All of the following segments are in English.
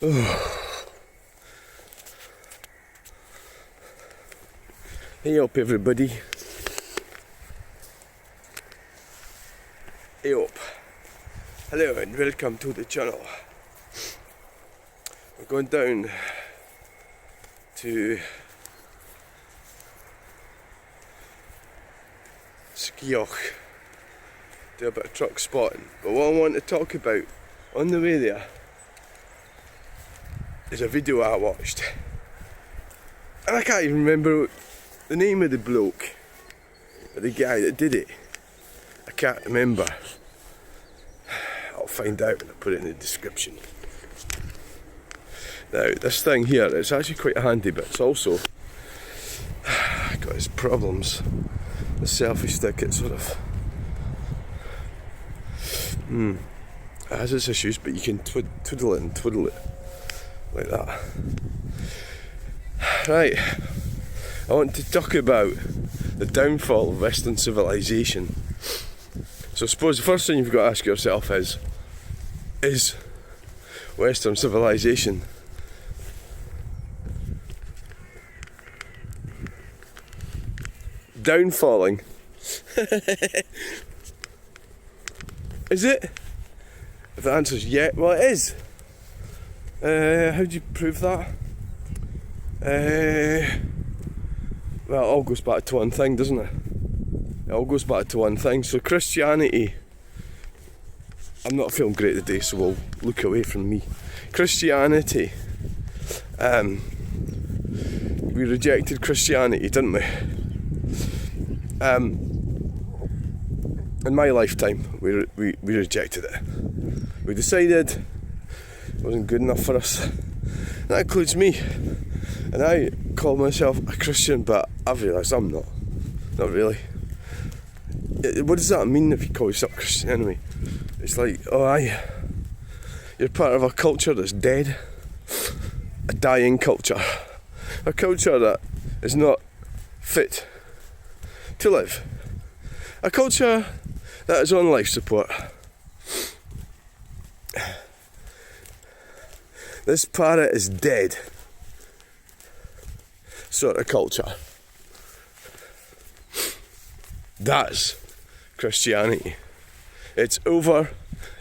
Hey up everybody. Hey up. Hello and welcome to the channel. We're going down to Skioch, do a bit of truck spotting. But what I want to talk about on the way there is a video I watched. And I can't even remember the name of the bloke, or the guy that did it. I can't remember. I'll find out and I'll put it in the description. Now, this thing here, it's actually quite handy, but it's also got its problems. The selfie stick, it sort of it has its issues, but you can twiddle it and twiddle it like that. Right, I want to talk about the downfall of Western civilization. So I suppose the first thing you've got to ask yourself is Western civilization downfalling? Is it? If the answer is yeah, well it is. How do you prove that? Well, it all goes back to one thing, doesn't it? It all goes back to one thing. So Christianity, I'm not feeling great today, so we'll look away from me. Christianity, we rejected Christianity, didn't we? In my lifetime, we rejected it. We decided it wasn't good enough for us. That includes me. And I call myself a Christian, but I've realised I'm not. Not really. What does that mean if you call yourself Christian anyway? It's like, oh aye, you're part of a culture that's dead. A dying culture. A culture that is not fit to live. A culture that is on life support. This parrot is dead sort of culture. That's Christianity. It's over,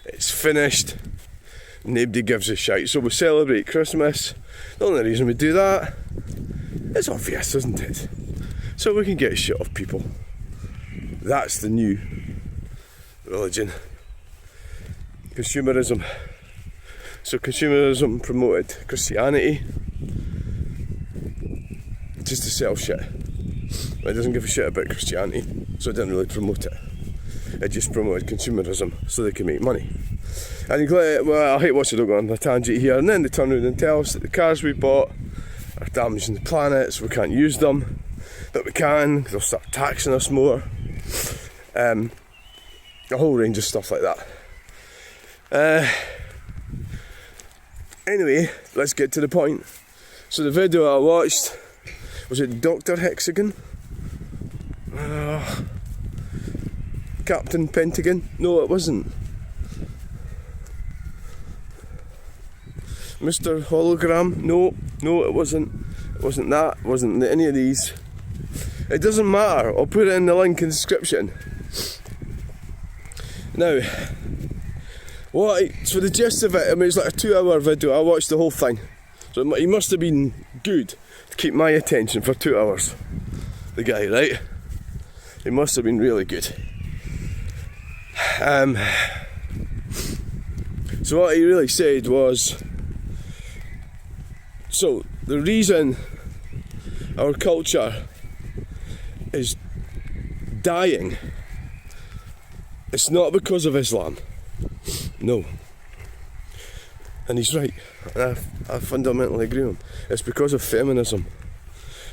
it's finished, nobody gives a shite. So we celebrate Christmas. The only reason we do that is obvious, isn't it? So we can get shit off people. That's the new religion. Consumerism. So consumerism promoted Christianity just to sell shit. It doesn't give a shit about Christianity, so it didn't really promote it. It just promoted consumerism so they can make money. And you go, well, I hate watching it go on a tangent here, and then they turn around and tell us that the cars we bought are damaging the planet, so we can't use them. But we can, because they'll start taxing us more. A whole range of stuff like that. Anyway, let's get to the point. So the video I watched, was it Dr. Hexagon? Captain Pentagon? No, it wasn't. Mr. Hologram? No, it wasn't. It wasn't that. It wasn't any of these. It doesn't matter. I'll put it in the link in the description. Now, so the gist of it, I mean, it's like a 2-hour video. I watched the whole thing. So he must have been good to keep my attention for 2 hours. The guy, right? He must have been really good. So what he really said was, so the reason our culture is dying, it's not because of Islam. No. And he's right. I fundamentally agree with him. It's because of feminism.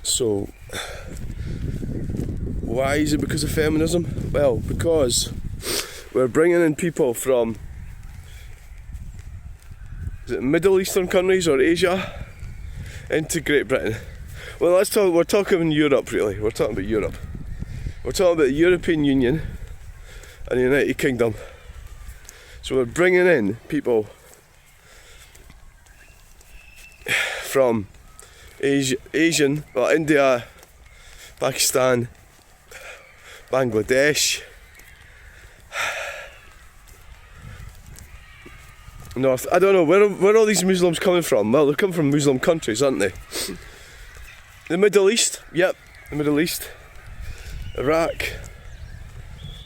So, why is it because of feminism? Well, because we're bringing in people from, is it Middle Eastern countries or Asia into Great Britain. Well, we're talking Europe really. We're talking about Europe. We're talking about the European Union and the United Kingdom. So we're bringing in people from Asian, well, India, Pakistan, Bangladesh, North. I don't know where are all these Muslims coming from. Well, they come from Muslim countries, aren't they? The Middle East. Yep, the Middle East. Iraq,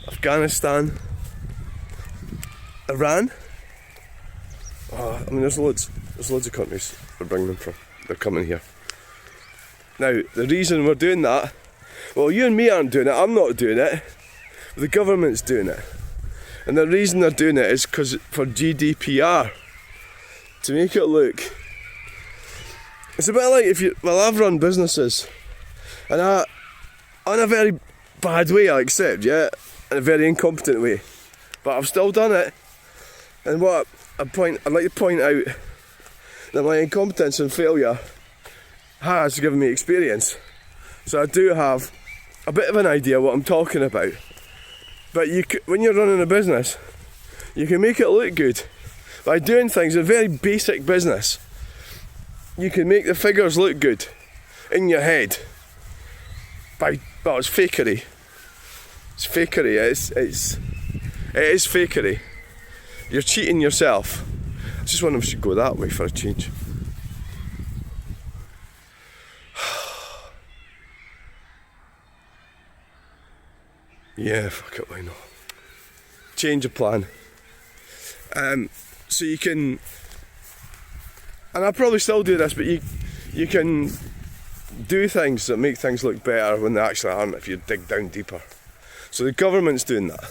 Afghanistan, Iran. Oh, I mean, there's loads of countries we're bringing them from. They're coming here. Now, the reason we're doing that, well, you and me aren't doing it. I'm not doing it. The government's doing it. And the reason they're doing it is because for GDPR, to make it look. It's a bit like I've run businesses, and in a very bad way, I accept, yeah, in a very incompetent way, but I've still done it. And I'd like to point out that my incompetence and failure has given me experience, so I do have a bit of an idea what I'm talking about. But when you're running a business, you can make it look good by doing things in a very basic business. You can make the figures look good in your head. It's fakery. It's fakery. It is fakery. You're cheating yourself. I just wonder if we should go that way for a change. Yeah, fuck it, why not? Change of plan. So you can, and I probably still do this, but you can do things that make things look better when they actually aren't if you dig down deeper. So the government's doing that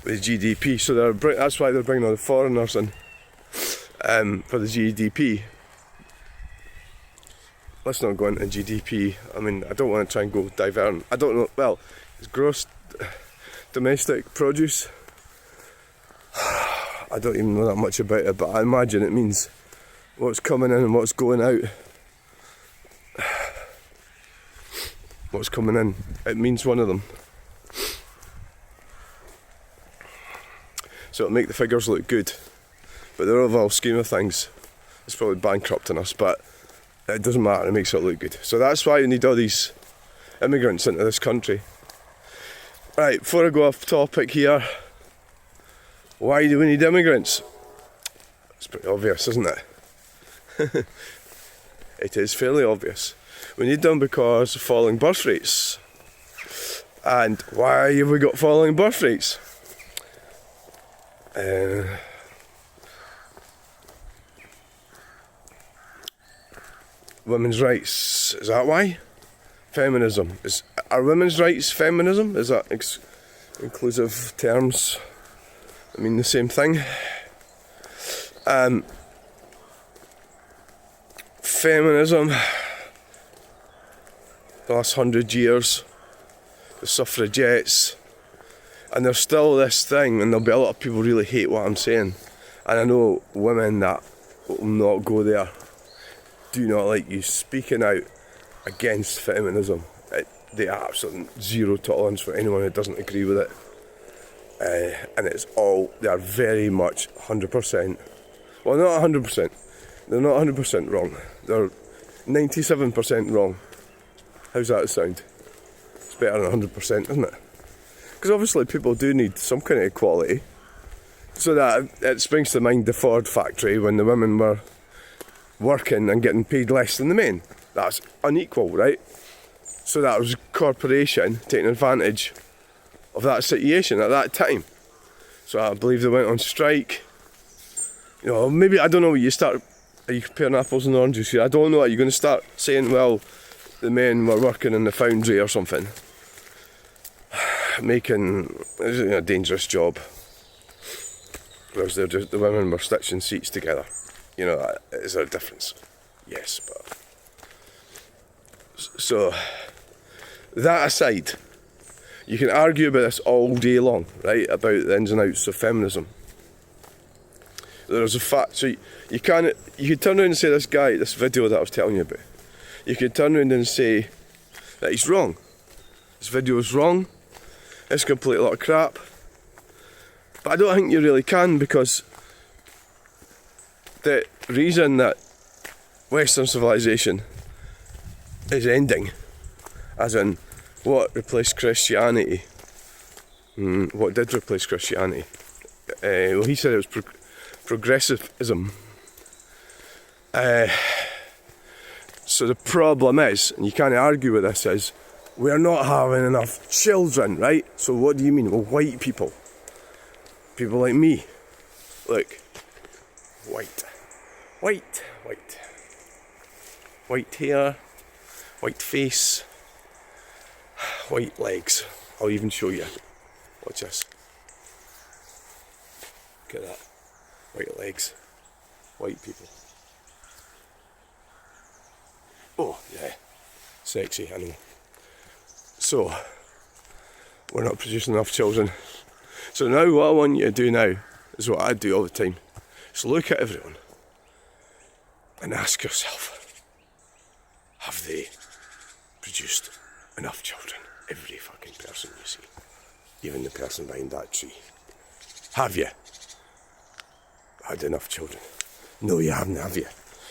with GDP. So that's why they're bringing all the foreigners in for the GDP. Let's not go into GDP. I mean, I don't want to try and go divert. I don't know. Well, it's gross domestic produce. I don't even know that much about it, but I imagine it means what's coming in and what's going out. What's coming in, it means one of them. So it'll make the figures look good, but the overall scheme of things is probably bankrupting us, but it doesn't matter, it makes it look good. So that's why we need all these immigrants into this country. Right, before I go off topic here, why do we need immigrants? It's pretty obvious, isn't it? It is fairly obvious. We need them because of falling birth rates. And why have we got falling birth rates? Women's rights, is that why? Feminism. Are women's rights feminism? Is that inclusive terms? I mean the same thing. Feminism, the last 100 years, the suffragettes, and there's still this thing, and there'll be a lot of people who really hate what I'm saying, and I know women that will not go there, do not like you speaking out against feminism. They are absolute zero tolerance for anyone who doesn't agree with it. And they are very much 100%, well, not 100%, they're not 100% wrong, they're 97% wrong. How's that sound? It's better than 100%, isn't it? Because obviously people do need some kind of equality. So that it springs to mind the Ford factory when the women were working and getting paid less than the men. That's unequal, right? So that was a corporation taking advantage of that situation at that time. So I believe they went on strike. You know, maybe, I don't know, are you comparing apples and oranges here? I don't know, are you going to start saying, well, the men were working in the foundry or something, making a dangerous job, whereas the women were stitching seats together. You know, is there a difference? Yes, but so that aside, you can argue about this all day long, right? About the ins and outs of feminism. There's a fact. So you could turn around and say this video that I was telling you about. You could turn around and say that he's wrong. This video is wrong. It's a complete lot of crap. But I don't think you really can, because the reason that Western civilization is ending, as in what replaced Christianity. What did replace Christianity? Well, he said it was progressivism. So the problem is, and you can't argue with this, is we're not having enough children, right? So what do you mean? Well, white people. People like me. Look. White. White hair. White face. White legs. I'll even show you. Watch this. Look at that. White legs. White people. Oh, yeah. Sexy, I know. So, we're not producing enough children. So now what I want you to do now is what I do all the time. Is look at everyone and ask yourself, have they produced enough children? Every fucking person you see. Even the person behind that tree. Have you had enough children? No, you haven't, have you?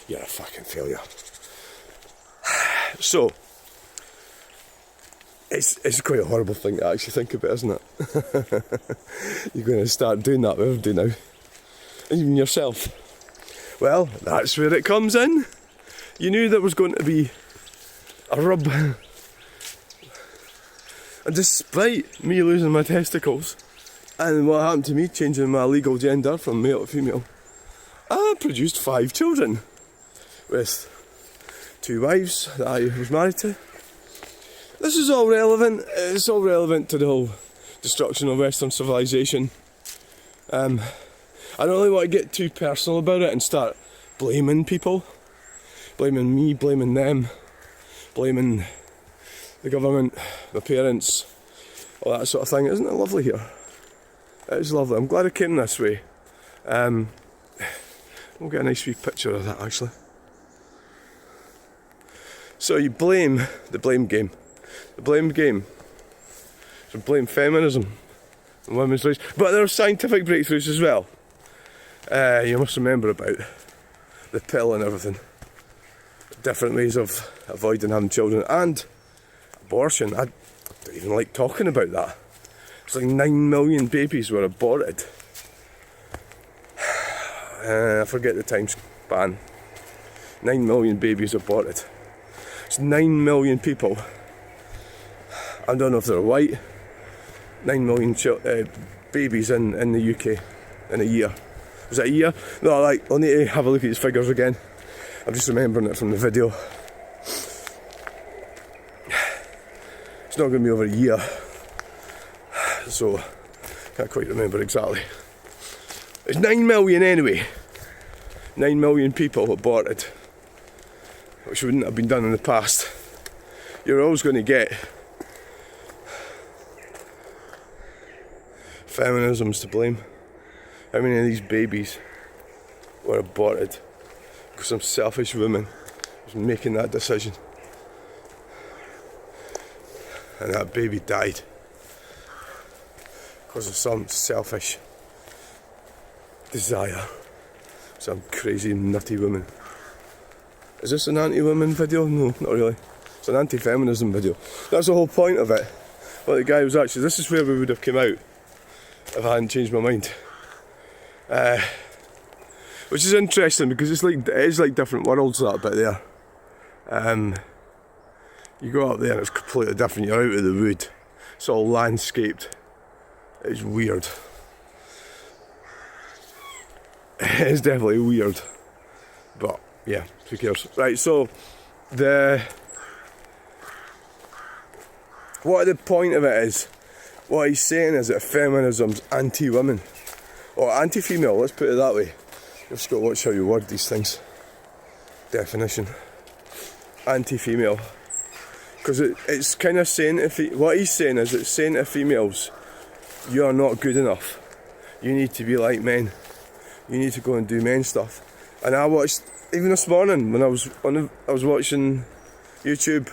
You're a fucking failure. So, it's quite a horrible thing to actually think about, isn't it? You're going to start doing that with everybody now. Even yourself. Well, that's where it comes in. You knew there was going to be a rub. And despite me losing my testicles, and what happened to me changing my legal gender from male to female, I produced 5 children. With 2 wives that I was married to. This is all relevant. It's all relevant to the whole destruction of Western civilization. I don't really want to get too personal about it and start blaming people. Blaming me, blaming them, blaming the government, the parents, all that sort of thing. Isn't it lovely here? It is lovely. I'm glad I came this way. We'll get a nice wee picture of that actually. So you blame the blame game. The blame game. So blame feminism and women's rights. But there are scientific breakthroughs as well. You must remember about the pill and everything. Different ways of avoiding having children. And abortion. I don't even like talking about that. It's like 9 million babies were aborted. I forget the time span. 9 million babies aborted. It's 9 million people. I don't know if they're white. 9 million babies in the UK in a year. Was it a year? No, I'll need to have a look at these figures again. I'm just remembering it from the video. It's not going to be over a year. So, can't quite remember exactly. It's 9 million anyway. 9 million people aborted. Which wouldn't have been done in the past. You're always going to get feminism's to blame. How many of these babies were aborted because some selfish woman was making that decision and that baby died because of some selfish desire, some crazy nutty woman. Is this an anti-woman video? No, not really. It's an anti-feminism video. That's the whole point of it. Well, the guy was actually, this is where we would have come out if I hadn't changed my mind. Which is interesting because it is like different worlds, that bit there. You go up there and it's completely different. You're out of the wood. It's all landscaped. It's weird. It's definitely weird. But yeah, who cares? Right, so what the point of it is, what he's saying is that feminism's anti-women. Or anti-female, let's put it that way. You've just got to watch how you word these things. Definition. Anti-female. Because it's kind of saying, what he's saying is it's saying to females, you are not good enough. You need to be like men. You need to go and do men stuff. And I watched, even this morning when I was watching YouTube,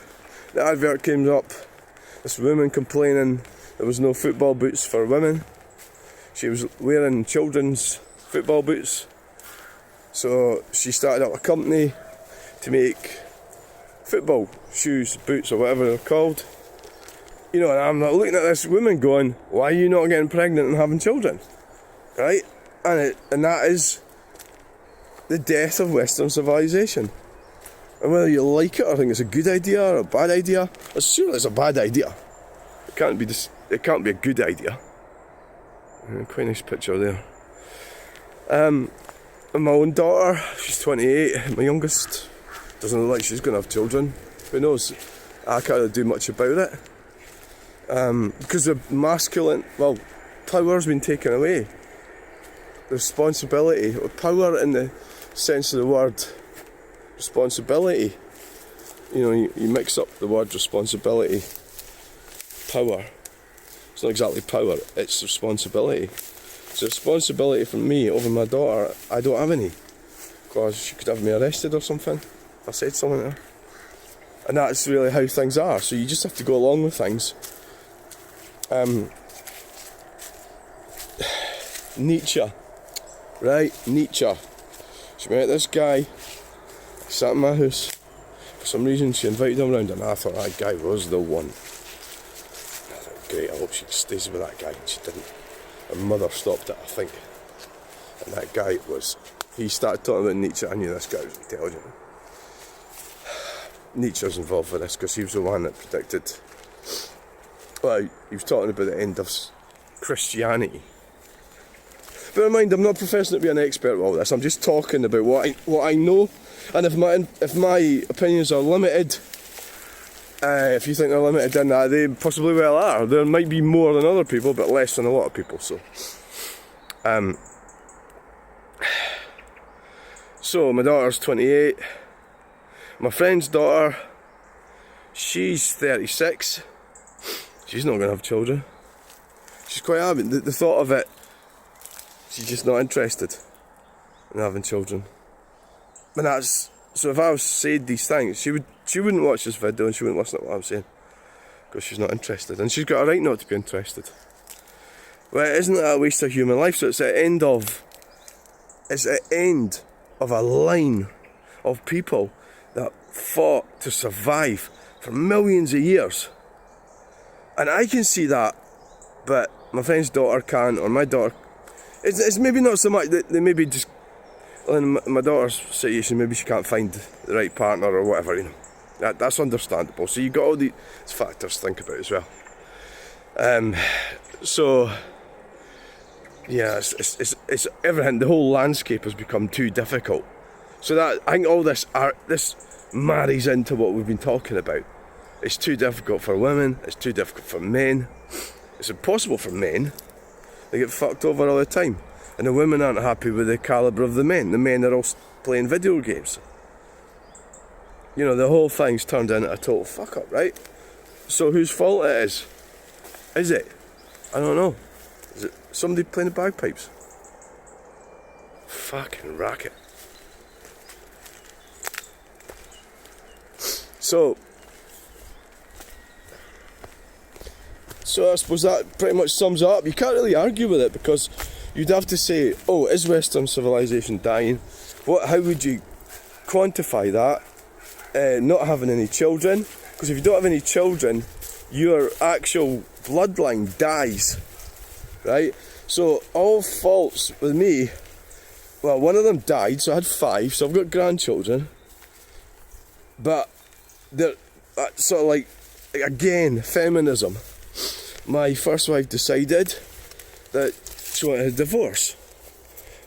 the advert came up. This woman complaining there was no football boots for women. She was wearing children's football boots. So she started up a company to make football shoes, boots, or whatever they're called. You know, and I'm not looking at this woman going, why are you not getting pregnant and having children? Right? And that is the death of Western civilization. And whether you like it or think it's a good idea or a bad idea, surely it's a bad idea. It can't be a good idea. Quite nice picture there. And my own daughter, she's 28, my youngest, doesn't look like she's going to have children. Who knows? I can't really do much about it. Because the masculine, power's been taken away. The responsibility, or power in the sense of the word responsibility. You know, you mix up the word responsibility, power. It's not exactly power, it's responsibility. It's a responsibility for me over my daughter. I don't have any, because she could have me arrested or something if I said something to her. And that's really how things are, so you just have to go along with things. Nietzsche. She met this guy, sat in my house. For some reason she invited him around and I thought that guy was the one. I thought, great, I hope she stays with that guy. And she didn't. Her mother stopped it, I think. And that guy he started talking about Nietzsche. I knew this guy was intelligent. Nietzsche was involved with this because he was the one that predicted, he was talking about the end of Christianity. Bear in mind, I'm not professing to be an expert with all this. I'm just talking about what I know, and if my opinions are limited, if you think they're limited in that, they possibly well are. There might be more than other people, but less than a lot of people. So my daughter's 28. My friend's daughter, she's 36. She's not going to have children. She's quite happy. The thought of it, she's just not interested in having children. And so if I was saying these things, she wouldn't watch this video and she wouldn't listen to what I'm saying, because she's not interested, and she's got a right not to be interested. Well, isn't that a waste of human life? So it's the end of a line of people that fought to survive for millions of years. And I can see that, but my friend's daughter can't, or my daughter. It's maybe not so much that they maybe just, in my daughter's situation, maybe she can't find the right partner or whatever, you know. That's understandable. So you've got all these factors to think about as well. So, yeah, it's everything. The whole landscape has become too difficult. So that, I think all this marries into what we've been talking about. It's too difficult for women, it's too difficult for men, it's impossible for men. They get fucked over all the time, and the women aren't happy with the calibre of the men. The men are all playing video games. You know, the whole thing's turned into a total fuck up, right? So whose fault it is? Is it? I don't know. Is it somebody playing the bagpipes? Fucking racket. So I suppose that pretty much sums it up. You can't really argue with it, because you'd have to say, oh, is Western civilization dying? How would you quantify that? Not having any children, because if you don't have any children, your actual bloodline dies, right? So all faults with me, well, one of them died, so I had 5, so I've got grandchildren, but they're sort of like, again, feminism. My first wife decided that she wanted a divorce.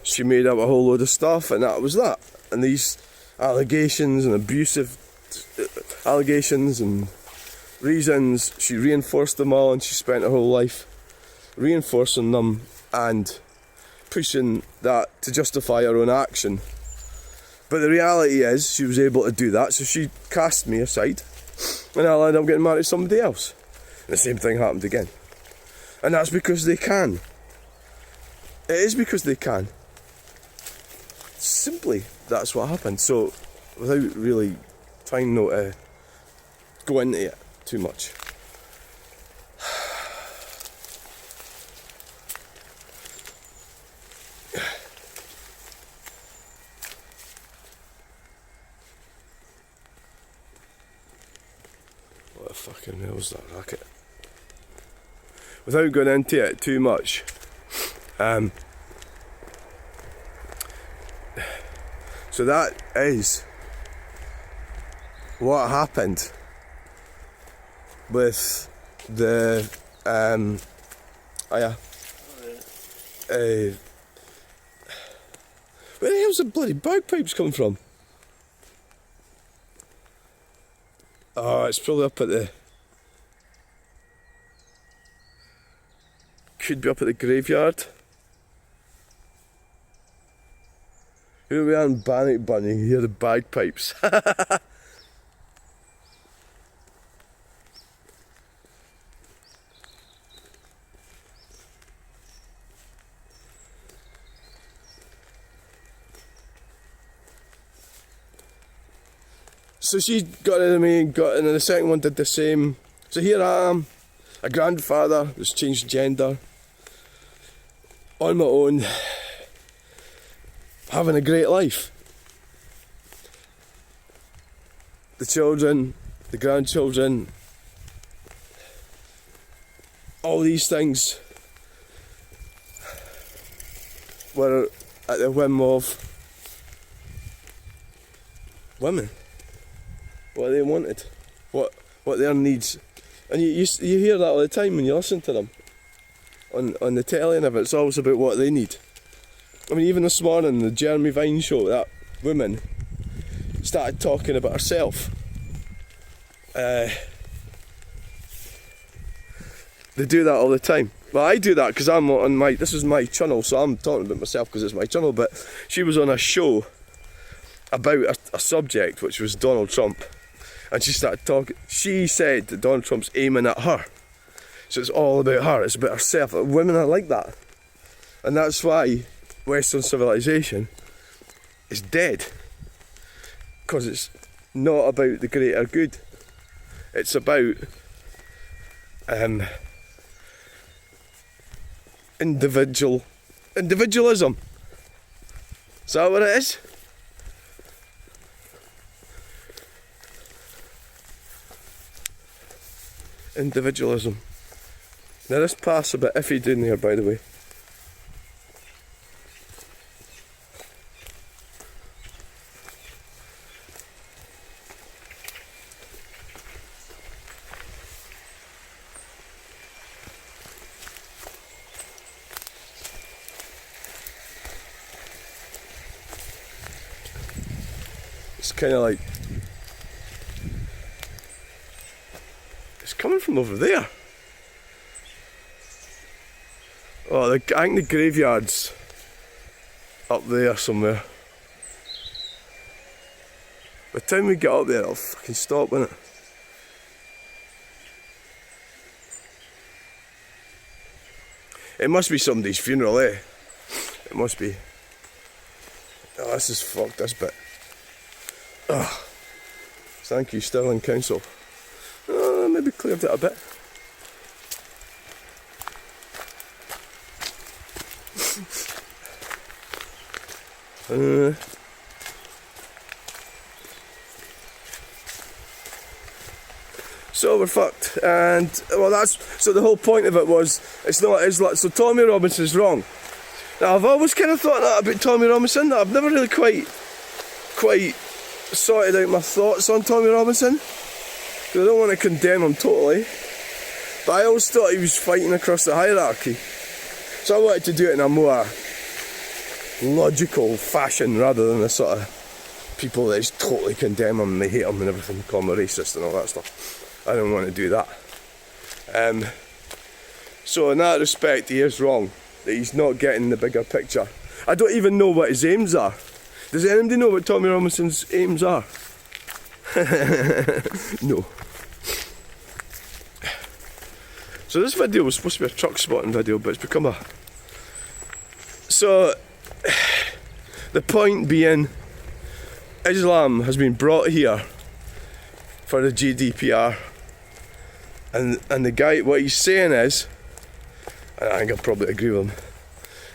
She made up a whole load of stuff, and that was that. And these allegations and abusive allegations and reasons, she reinforced them all, and she spent her whole life reinforcing them and pushing that to justify her own action. But the reality is, she was able to do that, so she cast me aside, and I'll end up getting married to somebody else. And the same thing happened again. And that's because they can. It is because they can. Simply, that's what happened. So, without really trying not to go into it too much. fucking hell was that racket? Without going into it too much, so that is what happened with the where the hell's the bloody bagpipes coming from? Oh, it's probably up at the... Could be up at the graveyard. Here we are in Bannockburn, you can hear the bagpipes. So she got rid of me, and then the second one did the same. So here I am, a grandfather who's changed gender, on my own, having a great life. The children, the grandchildren, all these things were at the whim of women. What they wanted, what their needs, and you hear that all the time when you listen to them on the telly and everything. It's always about what they need. I mean, even this morning, the Jeremy Vine show, that woman started talking about herself. They do that all the time. Well, I do that because I'm on this is my channel, so I'm talking about myself because it's my channel. But she was on a show about a subject which was Donald Trump. And she started talking. She said that Donald Trump's aiming at her. So it's all about her, it's about herself. Women are like that. And that's why Western civilization is dead. Because it's not about the greater good. It's about individualism. Is that what it is? Individualism. Now this path's a bit iffy down there, by the way. It's kind of like... coming from over there. Oh, I think the graveyard's up there somewhere. By the time we get up there, it'll fucking stop, won't it? It must be somebody's funeral, eh? It must be. Oh, this is fucked, this bit. Oh, thank you, Stirling Council. Maybe cleared it a bit. So we're fucked, and well, so the whole point of it was it's not Islam. So Tommy Robinson's wrong. Now I've always kind of thought that about Tommy Robinson. I've never really quite sorted out my thoughts on Tommy Robinson. I don't want to condemn him totally, but I always thought he was fighting across the hierarchy. So I wanted to do it in a more logical fashion rather than the sort of people that just totally condemn him and they hate him and everything, call him a racist and all that stuff. I don't want to do that. So in that respect, he is wrong, that he's not getting the bigger picture. I don't even know what his aims are. Does anybody know what Tommy Robinson's aims are? No. So this video was supposed to be a truck spotting video, but it's become a... So, the point being, Islam has been brought here for the GDPR, and the guy, what he's saying is, and I think I'll probably agree with him,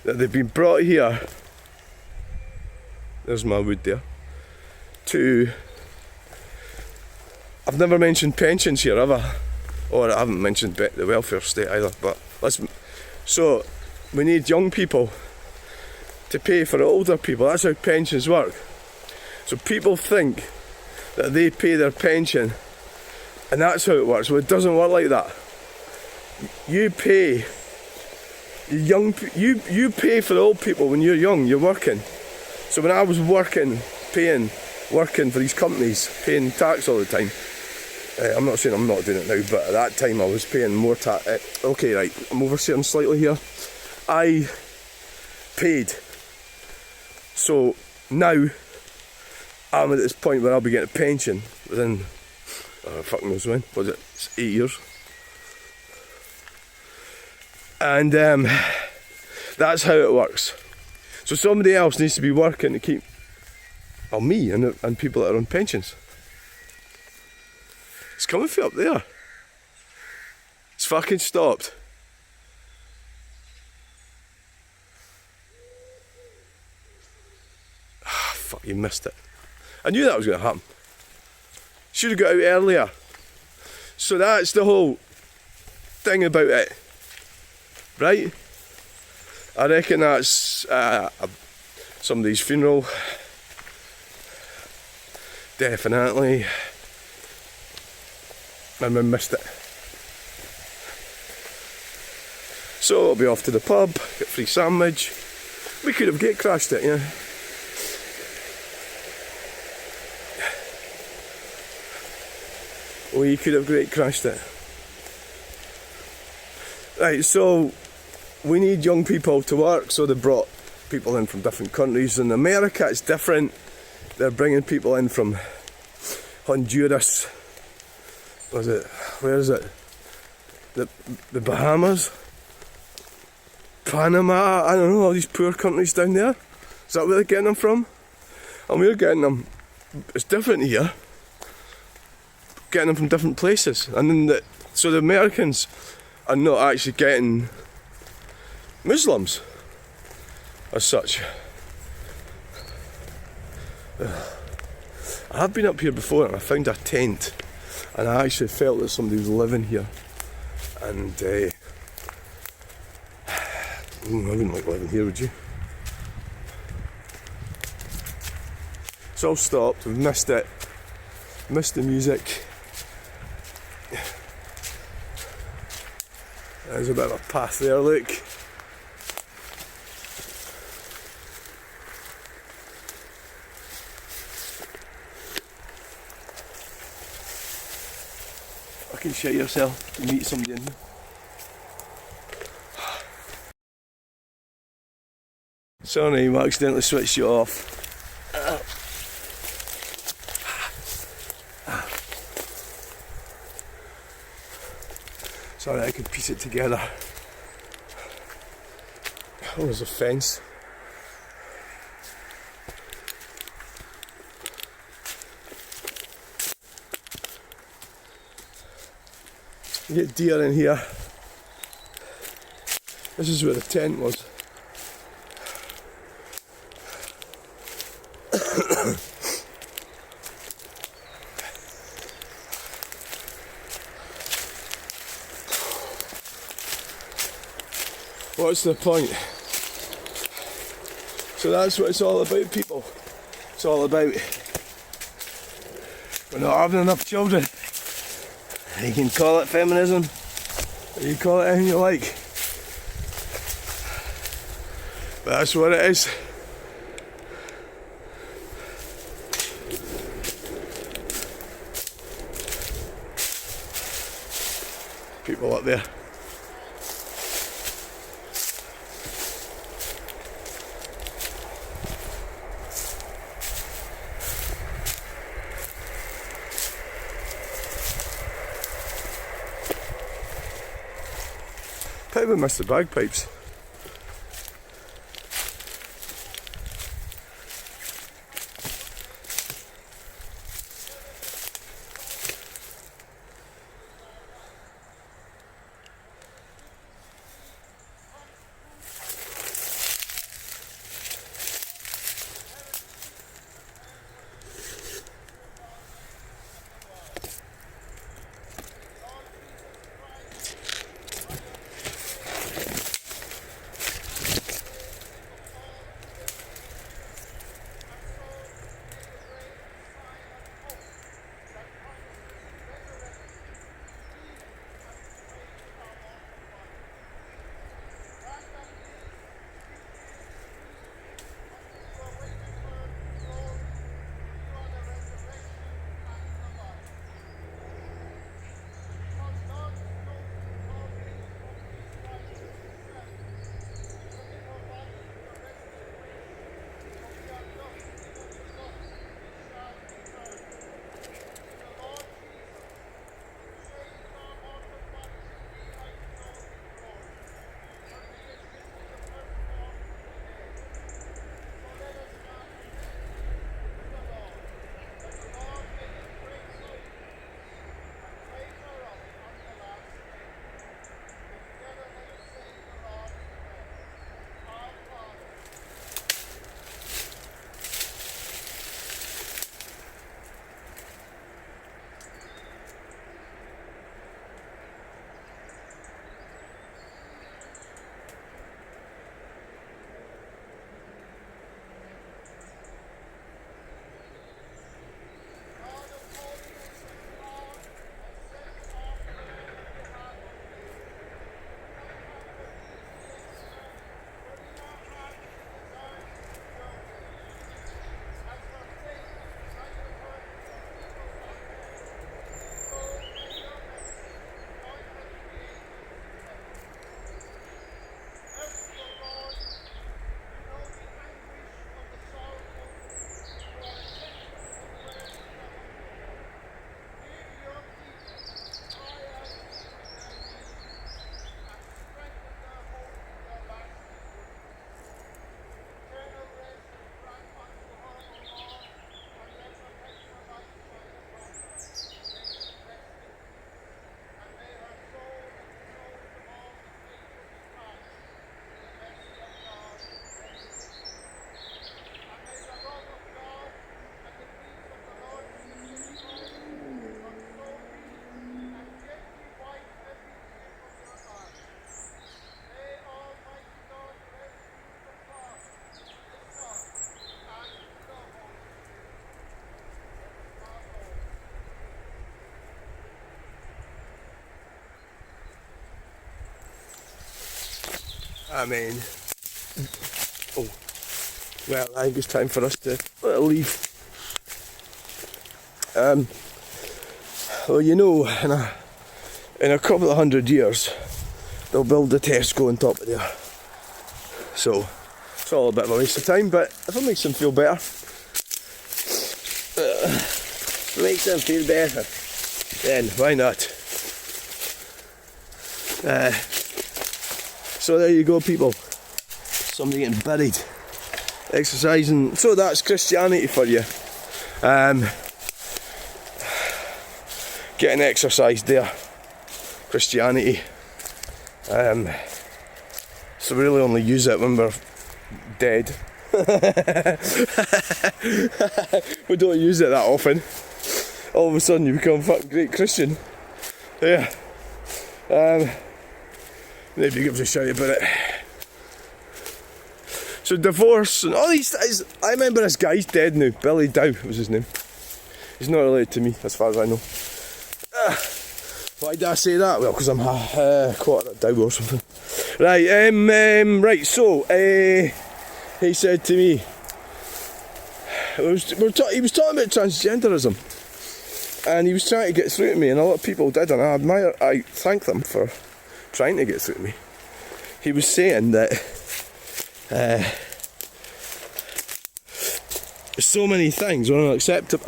that they've been brought here, there's my wood there, to I've never mentioned pensions here, have I? Or I haven't mentioned the welfare state either. But so we need young people to pay for older people. That's how pensions work. So people think that they pay their pension, and that's how it works. Well, it doesn't work like that. You pay you pay for old people when you're young. You're working. So when I was working for these companies, paying tax all the time. I'm not saying I'm not doing it now, but at that time I was paying more tax. Okay, right, I'm oversteering slightly here. I paid. So now I'm at this point where I'll be getting a pension within, fuck knows when, was it? It's 8 years. And that's how it works. So somebody else needs to be working to keep, well, me and people that are on pensions. It's coming from up there. It's fucking stopped. Ah, fuck, you missed it. I knew that was going to happen. Should have got out earlier. So that's the whole thing about it. Right? I reckon that's somebody's funeral. Definitely. And we missed it. So I'll be off to the pub, get a free sandwich. We could have gate crashed it, yeah. We could have gate crashed it. Right, so we need young people to work, so they brought people in from different countries. In America it's different. They're bringing people in from Honduras. Where is it? The Bahamas? Panama? I don't know, all these poor countries down there. Is that where they're getting them from? And we're getting them, it's different here. Getting them from different places. And then so the Americans are not actually getting Muslims as such. I have been up here before and I found a tent, and I actually felt that somebody was living here, and I wouldn't like living here, would you? It's all stopped, we've missed it, missed the music. There's a bit of a path there, look. Fucking shit yourself, you meet somebody in here. Sorry, I accidentally switched you off. Sorry, I could piece it together. Oh, there's a fence. You get deer in here. This is where the tent was. What's the point? So that's what it's all about, people. It's all about we're not having enough children. You can call it feminism, or you call it anything you like. But that's what it is. People up there. We missed the bagpipes. I mean, oh, well, I think it's time for us to leave. Well, you know, in a couple of 100 years, they'll build the Tesco on top of there. So, it's all a bit of a waste of time, but if it makes them feel better, makes them feel better, then why not? So there you go, people. Somebody getting buried, exercising. So that's Christianity for you. Getting exercise there. Christianity. So we really only use it when we're dead. We don't use it that often. All of a sudden you become a fucking great Christian. Yeah. Nobody gives a shit about it. So divorce and all these things. I remember this guy's dead now. Billy Dow was his name. He's not related to me as far as I know. Why did I say that? Well, because I'm quarter at Dow or something. Right, right, so he said to me, he was talking about transgenderism, and he was trying to get through to me, and a lot of people did, and I thank them for trying to get through to me. He was saying that so many things were unacceptable.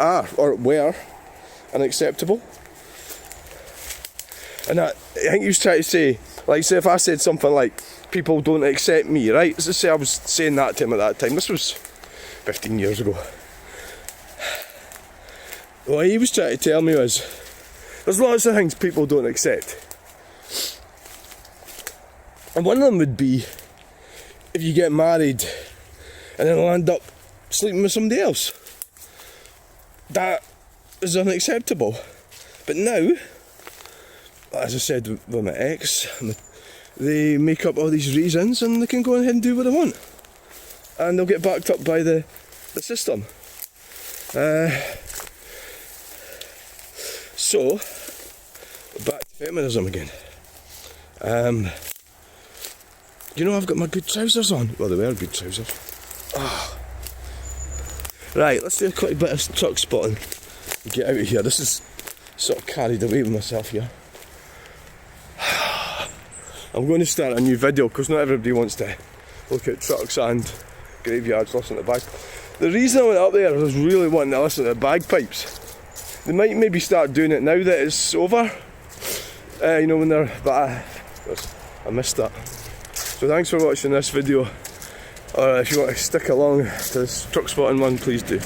And I think he was trying to say, like, say if I said something like, people don't accept me, right? Let's just say I was saying that to him at that time. This was 15 years ago. What he was trying to tell me was, there's lots of things people don't accept. And one of them would be, if you get married and then end up sleeping with somebody else. That is unacceptable. But now, as I said with my ex, they make up all these reasons and they can go ahead and do what they want. And they'll get backed up by the system. So, back to feminism again. You know, I've got my good trousers on. Well, they were good trousers. Oh. Right, let's do a quick bit of truck spotting and get out of here. This is sort of carried away with myself here. I'm going to start a new video because not everybody wants to look at trucks and graveyards listening to bagpipes. The reason I went up there was really wanting to listen to the bagpipes. They might maybe start doing it now that it's over. You know, when they're... But I missed that. So thanks for watching this video. Or if you want to stick along to this truck spotting one, please do.